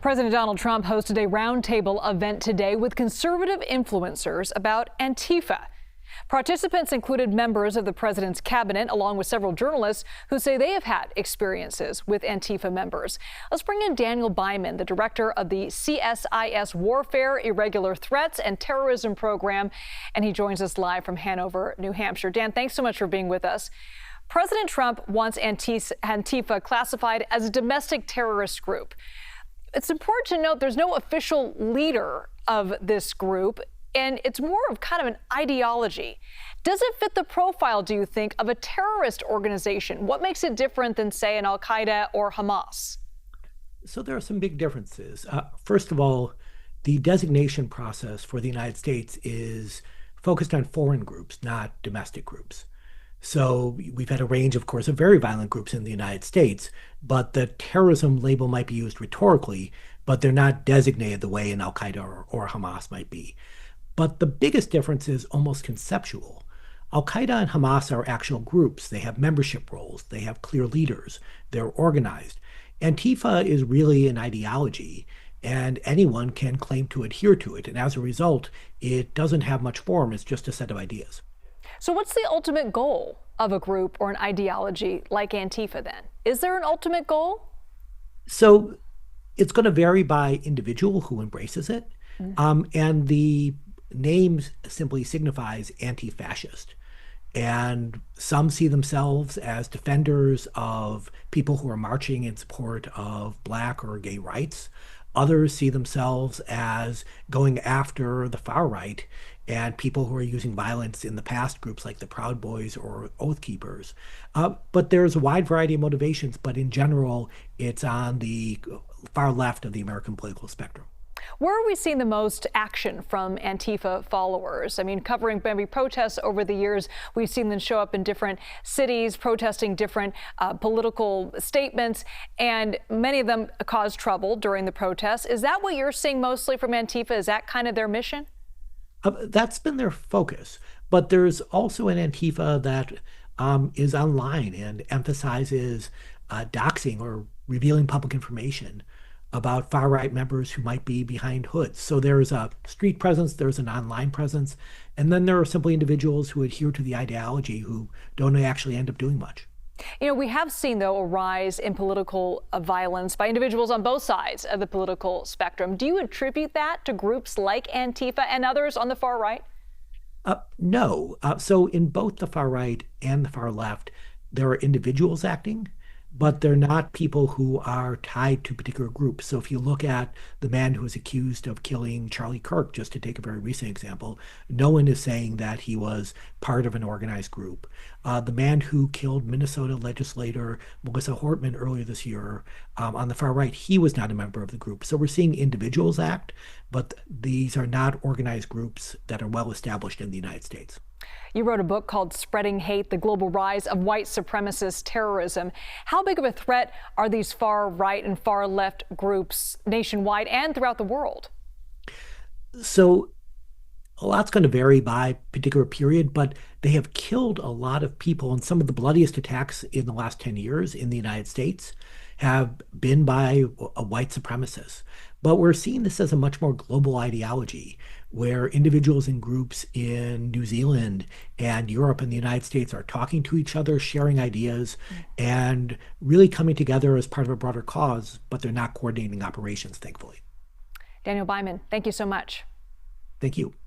President Donald Trump hosted a roundtable event today with conservative influencers about Antifa. Participants included members of the president's cabinet, along with several journalists who say they have had experiences with Antifa members. Let's bring in Daniel Byman, the director of the CSIS Warfare, Irregular Threats, and Terrorism program, and he joins us live from Hanover, New Hampshire. Dan, thanks so much for being with us. President Trump wants Antifa classified as a domestic terrorist group. It's important to note there's no official leader of this group, and it's more of kind of an ideology. Does it fit the profile, do you think, of a terrorist organization? What makes it different than, say, an Al-Qaeda or Hamas? So there are some big differences. First of all, the designation process for the United States is focused on foreign groups, not domestic groups. So we've had a range, of course, of very violent groups in the United States, but the terrorism label might be used rhetorically, but they're not designated the way an Al-Qaeda or Hamas might be. But the biggest difference is almost conceptual. Al-Qaeda and Hamas are actual groups. They have membership roles. They have clear leaders. They're organized. Antifa is really an ideology, and anyone can claim to adhere to it. And as a result, it doesn't have much form. It's just a set of ideas. So what's the ultimate goal of a group or an ideology like Antifa then? Is there an ultimate goal? So it's going to vary by individual who embraces it. And the name simply signifies anti-fascist. And some see themselves as defenders of people who are marching in support of Black or gay rights. Others see themselves as going after the far right and people who are using violence in the past, groups like the Proud Boys or Oath Keepers. But there's a wide variety of motivations, but in general, it's on the far left of the American political spectrum. Where are we seeing the most action from Antifa followers? I mean, covering maybe protests over the years, we've seen them show up in different cities, protesting different political statements, and many of them cause trouble during the protests. Is that what you're seeing mostly from Antifa? Is that kind of their mission? That's been their focus. But there's also an Antifa that is online and emphasizes doxing or revealing public information about far-right members who might be behind hoods. So there's a street presence, there's an online presence, and then there are simply individuals who adhere to the ideology who don't actually end up doing much. You know, we have seen, though, a rise in political violence by individuals on both sides of the political spectrum. Do you attribute that to groups like Antifa and others on the far right? No. So in both the far right and the far left, there are individuals acting, but they're not people who are tied to particular groups. So if you look at the man who was accused of killing Charlie Kirk, just to take a very recent example, no one is saying that he was part of an organized group. The man who killed Minnesota legislator Melissa Hortman earlier this year on the far right, he was not a member of the group. So we're seeing individuals act, but these are not organized groups that are well established in the United States. You wrote a book called Spreading Hate, the Global Rise of White Supremacist Terrorism. How big of a threat are these far right and far left groups nationwide and throughout the world? So a lot's going to vary by particular period, but they have killed a lot of people. And some of the bloodiest attacks in the last 10 years in the United States have been by a white supremacists. But we're seeing this as a much more global ideology, where individuals and groups in New Zealand and Europe and the United States are talking to each other, sharing ideas, and really coming together as part of a broader cause, but they're not coordinating operations, thankfully. Daniel Byman, thank you so much. Thank you.